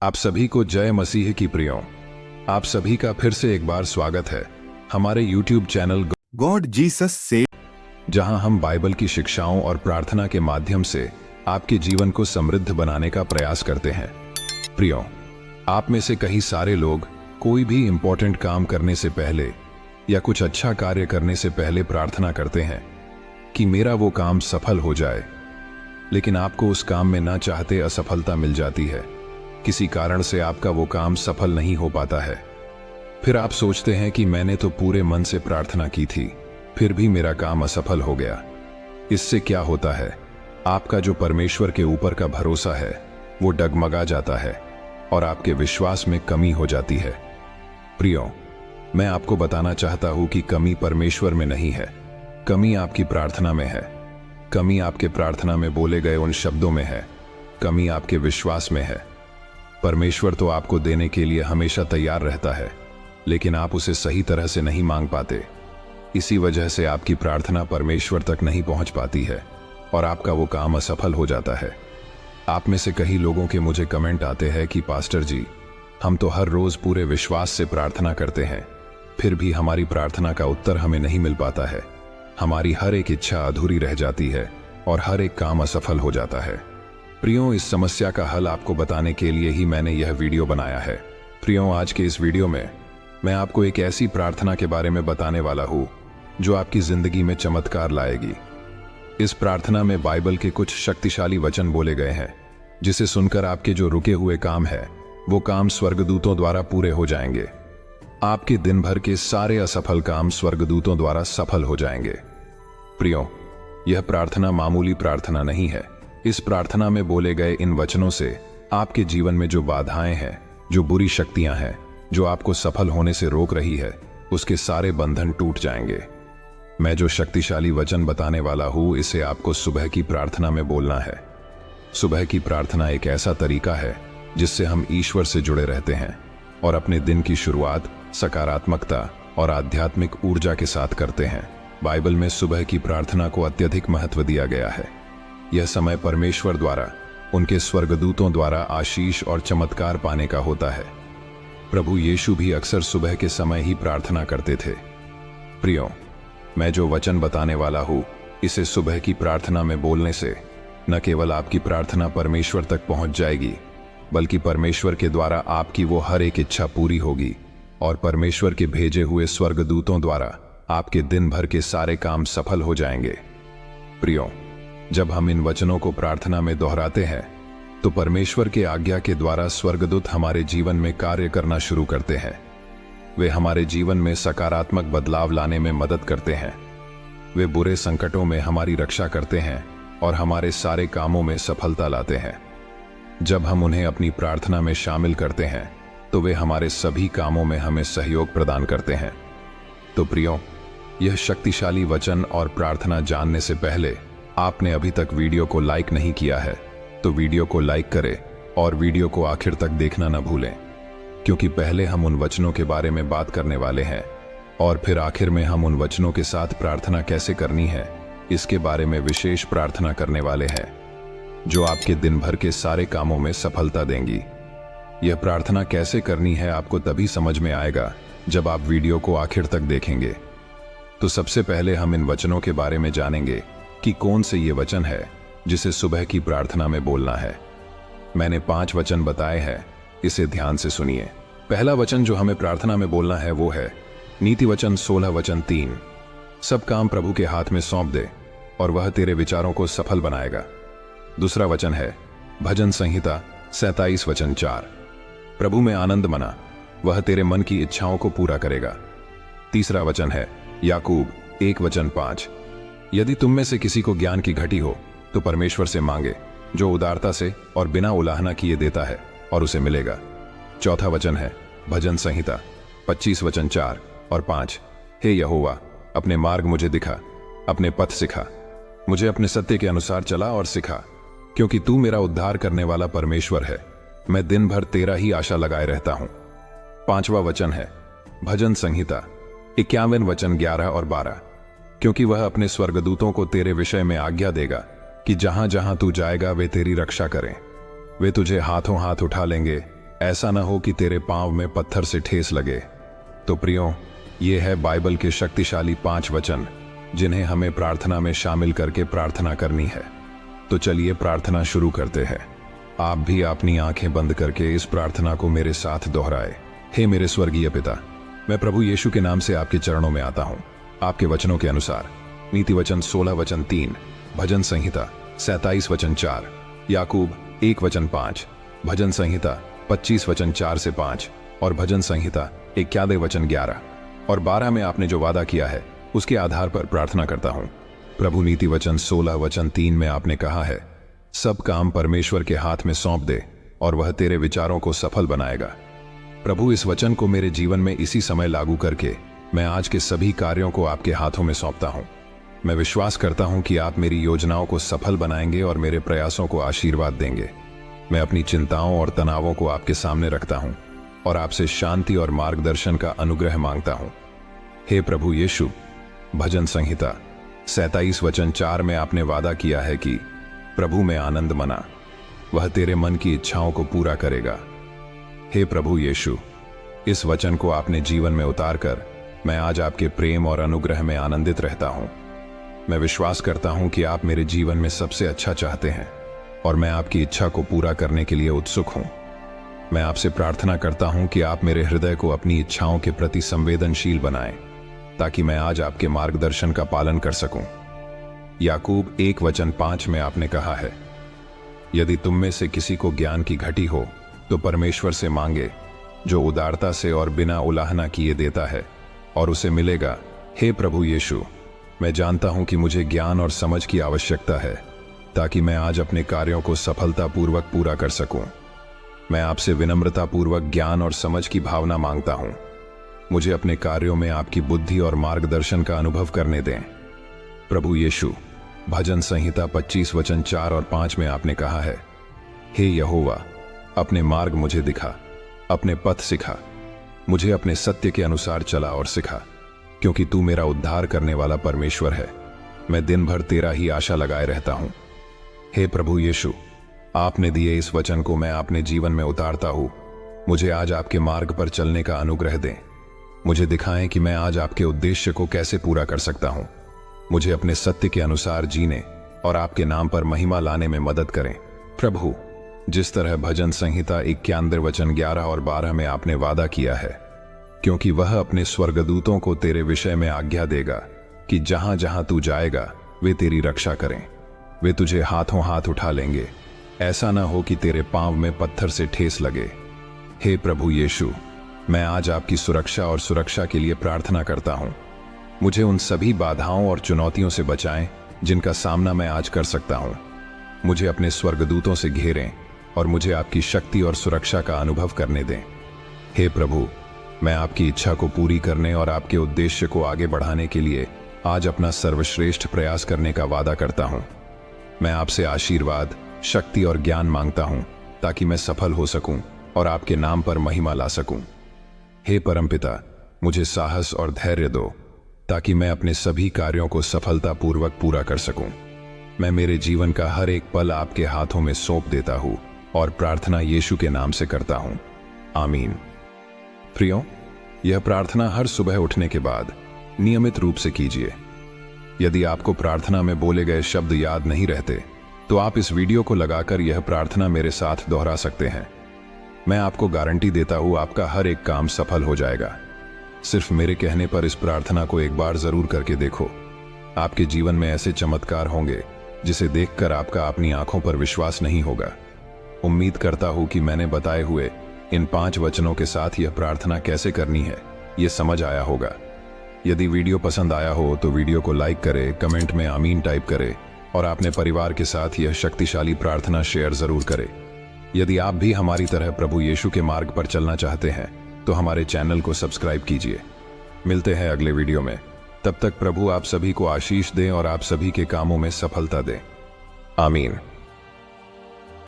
आप सभी को जय मसीह की प्रियों। आप सभी का फिर से एक बार स्वागत है हमारे YouTube चैनल गॉड जीसस से, जहां हम बाइबल की शिक्षाओं और प्रार्थना के माध्यम से आपके जीवन को समृद्ध बनाने का प्रयास करते हैं। प्रियों, आप में से कई सारे लोग कोई भी इंपॉर्टेंट काम करने से पहले या कुछ अच्छा कार्य करने से पहले प्रार्थना करते हैं कि मेरा वो काम सफल हो जाए, लेकिन आपको उस काम में ना चाहते असफलता मिल जाती है। किसी कारण से आपका वो काम सफल नहीं हो पाता है। फिर आप सोचते हैं कि मैंने तो पूरे मन से प्रार्थना की थी, फिर भी मेरा काम असफल हो गया। इससे क्या होता है, आपका जो परमेश्वर के ऊपर का भरोसा है वो डगमगा जाता है और आपके विश्वास में कमी हो जाती है। प्रियों, मैं आपको बताना चाहता हूं कि कमी परमेश्वर में नहीं है, कमी आपकी प्रार्थना में है। कमी आपके प्रार्थना में बोले गए उन शब्दों में है, कमी आपके विश्वास में है। परमेश्वर तो आपको देने के लिए हमेशा तैयार रहता है, लेकिन आप उसे सही तरह से नहीं मांग पाते। इसी वजह से आपकी प्रार्थना परमेश्वर तक नहीं पहुंच पाती है और आपका वो काम असफल हो जाता है। आप में से कई लोगों के मुझे कमेंट आते हैं कि पास्टर जी, हम तो हर रोज पूरे विश्वास से प्रार्थना करते हैं, फिर भी हमारी प्रार्थना का उत्तर हमें नहीं मिल पाता है। हमारी हर एक इच्छा अधूरी रह जाती है और हर एक काम असफल हो जाता है। प्रियों, इस समस्या का हल आपको बताने के लिए ही मैंने यह वीडियो बनाया है। प्रियों, आज के इस वीडियो में मैं आपको एक ऐसी प्रार्थना के बारे में बताने वाला हूं जो आपकी जिंदगी में चमत्कार लाएगी। इस प्रार्थना में बाइबल के कुछ शक्तिशाली वचन बोले गए हैं, जिसे सुनकर आपके जो रुके हुए काम है वो काम स्वर्गदूतों द्वारा पूरे हो जाएंगे। आपके दिन भर के सारे असफल काम स्वर्गदूतों द्वारा सफल हो जाएंगे। प्रियों, यह प्रार्थना मामूली प्रार्थना नहीं है। इस प्रार्थना में बोले गए इन वचनों से आपके जीवन में जो बाधाएं हैं, जो बुरी शक्तियां हैं, जो आपको सफल होने से रोक रही है, उसके सारे बंधन टूट जाएंगे। मैं जो शक्तिशाली वचन बताने वाला हूं, इसे आपको सुबह की प्रार्थना में बोलना है। सुबह की प्रार्थना एक ऐसा तरीका है जिससे हम ईश्वर से जुड़े रहते हैं और अपने दिन की शुरुआत सकारात्मकता और आध्यात्मिक ऊर्जा के साथ करते हैं। बाइबल में सुबह की प्रार्थना को अत्यधिक महत्व दिया गया है। यह समय परमेश्वर द्वारा, उनके स्वर्गदूतों द्वारा आशीष और चमत्कार पाने का होता है। प्रभु यीशु भी अक्सर सुबह के समय ही प्रार्थना करते थे। प्रियों, मैं जो वचन बताने वाला हूं, इसे सुबह की प्रार्थना में बोलने से न केवल आपकी प्रार्थना परमेश्वर तक पहुंच जाएगी, बल्कि परमेश्वर के द्वारा आपकी वो हर एक इच्छा पूरी होगी और परमेश्वर के भेजे हुए स्वर्गदूतों द्वारा आपके दिन भर के सारे काम सफल हो जाएंगे। प्रियों, जब हम इन वचनों को प्रार्थना में दोहराते हैं तो परमेश्वर के आज्ञा के द्वारा स्वर्गदूत हमारे जीवन में कार्य करना शुरू करते हैं। वे हमारे जीवन में सकारात्मक बदलाव लाने में मदद करते हैं। वे बुरे संकटों में हमारी रक्षा करते हैं और हमारे सारे कामों में सफलता लाते हैं। जब हम उन्हें अपनी प्रार्थना में शामिल करते हैं तो वे हमारे सभी कामों में हमें सहयोग प्रदान करते हैं। तो प्रियों, यह शक्तिशाली वचन और प्रार्थना जानने से पहले आपने अभी तक वीडियो को लाइक नहीं किया है तो वीडियो को लाइक करें और वीडियो को आखिर तक देखना न भूलें, क्योंकि पहले हम उन वचनों के बारे में बात करने वाले हैं और फिर आखिर में हम उन वचनों के साथ प्रार्थना कैसे करनी है इसके बारे में विशेष प्रार्थना करने वाले हैं, जो आपके दिन भर के सारे कामों में सफलता देंगी। यह प्रार्थना कैसे करनी है आपको तभी समझ में आएगा जब आप वीडियो को आखिर तक देखेंगे। तो सबसे पहले हम इन वचनों के बारे में जानेंगे कि कौन से ये वचन है जिसे सुबह की प्रार्थना में बोलना है। मैंने 5 वचन बताए हैं, इसे ध्यान से सुनिए। पहला वचन जो हमें प्रार्थना में बोलना है वो है नीति वचन 16 वचन 3, सब काम प्रभु के हाथ में सौंप दे और वह तेरे विचारों को सफल बनाएगा। दूसरा वचन है भजन संहिता 27 वचन 4, प्रभु में आनंद मना, वह तेरे मन की इच्छाओं को पूरा करेगा। तीसरा वचन है याकूब 1 वचन 5, यदि तुम में से किसी को ज्ञान की घटी हो तो परमेश्वर से मांगे, जो उदारता से और बिना उलाहना किए देता है, और उसे मिलेगा। चौथा वचन है भजन संहिता 25 वचन 4 और 5, हे यहोवा, अपने मार्ग मुझे दिखा, अपने पथ सिखा, मुझे अपने सत्य के अनुसार चला और सिखा, क्योंकि तू मेरा उद्धार करने वाला परमेश्वर है, मैं दिन भर तेरा ही आशा लगाए रहता हूं। पांचवा वचन है भजन संहिता 51 वचन 11 और 12, क्योंकि वह अपने स्वर्गदूतों को तेरे विषय में आज्ञा देगा कि जहां जहां तू जाएगा वे तेरी रक्षा करें। वे तुझे हाथों हाथ उठा लेंगे, ऐसा न हो कि तेरे पांव में पत्थर से ठेस लगे। तो प्रियो, ये है बाइबल के शक्तिशाली 5 वचन जिन्हें हमें प्रार्थना में शामिल करके प्रार्थना करनी है। तो चलिए प्रार्थना शुरू करते हैं। आप भी अपनी आंखें बंद करके इस प्रार्थना को मेरे साथ दोहराए। हे मेरे स्वर्गीय पिता, मैं प्रभु यीशु के नाम से आपके चरणों में आता हूं। आपके वचनों के अनुसार नीति वचन 16 वचन 3, भजन संहिता 27 वचन 4, याकूब 1 वचन 5, भजन संहिता 25 वचन 4 से 5 और भजन संहिता 91 वचन 11 और 12 में आपने जो वादा किया है उसके आधार पर प्रार्थना करता हूं। प्रभु, नीति वचन 16 वचन 3 में आपने कहा है, सब काम परमेश्वर के हाथ में सौंप दे और वह तेरे विचारों को सफल बनाएगा। प्रभु, इस वचन को मेरे जीवन में इसी समय लागू करके मैं आज के सभी कार्यों को आपके हाथों में सौंपता हूं। मैं विश्वास करता हूं कि आप मेरी योजनाओं को सफल बनाएंगे और मेरे प्रयासों को आशीर्वाद देंगे। मैं अपनी चिंताओं और तनावों को आपके सामने रखता हूं और आपसे शांति और मार्गदर्शन का अनुग्रह मांगता हूं। हे प्रभु यीशु, भजन संहिता 27 वचन 4 में आपने वादा किया है कि प्रभु में आनंद मना, वह तेरे मन की इच्छाओं को पूरा करेगा। हे प्रभु यीशु, इस वचन को आपने जीवन में उतारकर मैं आज आपके प्रेम और अनुग्रह में आनंदित रहता हूं। मैं विश्वास करता हूं कि आप मेरे जीवन में सबसे अच्छा चाहते हैं और मैं आपकी इच्छा को पूरा करने के लिए उत्सुक हूं। मैं आपसे प्रार्थना करता हूं कि आप मेरे हृदय को अपनी इच्छाओं के प्रति संवेदनशील बनाएं, ताकि मैं आज आपके मार्गदर्शन का पालन कर सकूं। याकूब 1 वचन 5 में आपने कहा है, यदि तुम में से किसी को ज्ञान की घटी हो तो परमेश्वर से मांगे, जो उदारता से और बिना उलाहना किए देता है, और उसे मिलेगा। हे प्रभु यीशु, मैं जानता हूं कि मुझे ज्ञान और समझ की आवश्यकता है ताकि मैं आज अपने कार्यों को सफलतापूर्वक पूरा कर सकूं। मैं आपसे विनम्रतापूर्वक ज्ञान और समझ की भावना मांगता हूं। मुझे अपने कार्यों में आपकी बुद्धि और मार्गदर्शन का अनुभव करने दें। प्रभु यीशु, भजन संहिता 25 वचन 4 और 5 में आपने कहा है, हे यहोवा, अपने मार्ग मुझे दिखा, अपने पथ सिखा, मुझे अपने सत्य के अनुसार चला और सिखा, क्योंकि तू मेरा उद्धार करने वाला परमेश्वर है। मैं दिन भर तेरा ही आशा लगाए रहता हूं। हे प्रभु यीशु, आपने दिए इस वचन को मैं अपने जीवन में उतारता हूं। मुझे आज आपके मार्ग पर चलने का अनुग्रह दें। मुझे दिखाएं कि मैं आज आपके उद्देश्य को कैसे पूरा कर सकता हूं। मुझे अपने सत्य के अनुसार जीने और आपके नाम पर महिमा लाने में मदद करें। प्रभु, जिस तरह भजन संहिता 91 वचन 11 और 12 में आपने वादा किया है, क्योंकि वह अपने स्वर्गदूतों को तेरे विषय में आज्ञा देगा कि जहां जहां तू जाएगा वे तेरी रक्षा करें। वे तुझे हाथों हाथ उठा लेंगे, ऐसा ना हो कि तेरे पांव में पत्थर से ठेस लगे। हे प्रभु यीशु, मैं आज आपकी सुरक्षा और सुरक्षा के लिए प्रार्थना करता हूं। मुझे उन सभी बाधाओं और चुनौतियों से बचाएं जिनका सामना मैं आज कर सकता हूं। मुझे अपने स्वर्गदूतों से घेरें और मुझे आपकी शक्ति और सुरक्षा का अनुभव करने दें। हे प्रभु, मैं आपकी इच्छा को पूरी करने और आपके उद्देश्य को आगे बढ़ाने के लिए आज अपना सर्वश्रेष्ठ प्रयास करने का वादा करता हूं। मैं आपसे आशीर्वाद, शक्ति और ज्ञान मांगता हूं ताकि मैं सफल हो सकूं और आपके नाम पर महिमा ला सकूं। हे परमपिता, मुझे साहस और धैर्य दो ताकि मैं अपने सभी कार्यों को सफलतापूर्वक पूरा कर सकूं। मैं मेरे जीवन का हर एक पल आपके हाथों में सौंप देता हूं और प्रार्थना यीशु के नाम से करता हूं। आमीन। प्रियो, यह प्रार्थना हर सुबह उठने के बाद नियमित रूप से कीजिए। यदि आपको प्रार्थना में बोले गए शब्द याद नहीं रहते तो आप इस वीडियो को लगाकर यह प्रार्थना मेरे साथ दोहरा सकते हैं। मैं आपको गारंटी देता हूं आपका हर एक काम सफल हो जाएगा। सिर्फ मेरे कहने पर इस प्रार्थना को एक बार जरूर करके देखो। आपके जीवन में ऐसे चमत्कार होंगे जिसे देखकर आपका अपनी आंखों पर विश्वास नहीं होगा। उम्मीद करता हूं कि मैंने बताए हुए इन 5 वचनों के साथ यह प्रार्थना कैसे करनी है यह समझ आया होगा। यदि वीडियो पसंद आया हो तो वीडियो को लाइक करें, कमेंट में आमीन टाइप करें और अपने परिवार के साथ यह शक्तिशाली प्रार्थना शेयर जरूर करें। यदि आप भी हमारी तरह प्रभु यीशु के मार्ग पर चलना चाहते हैं तो हमारे चैनल को सब्सक्राइब कीजिए। मिलते हैं अगले वीडियो में। तब तक प्रभु आप सभी को आशीष दें और आप सभी के कामों में सफलता दें। आमीन।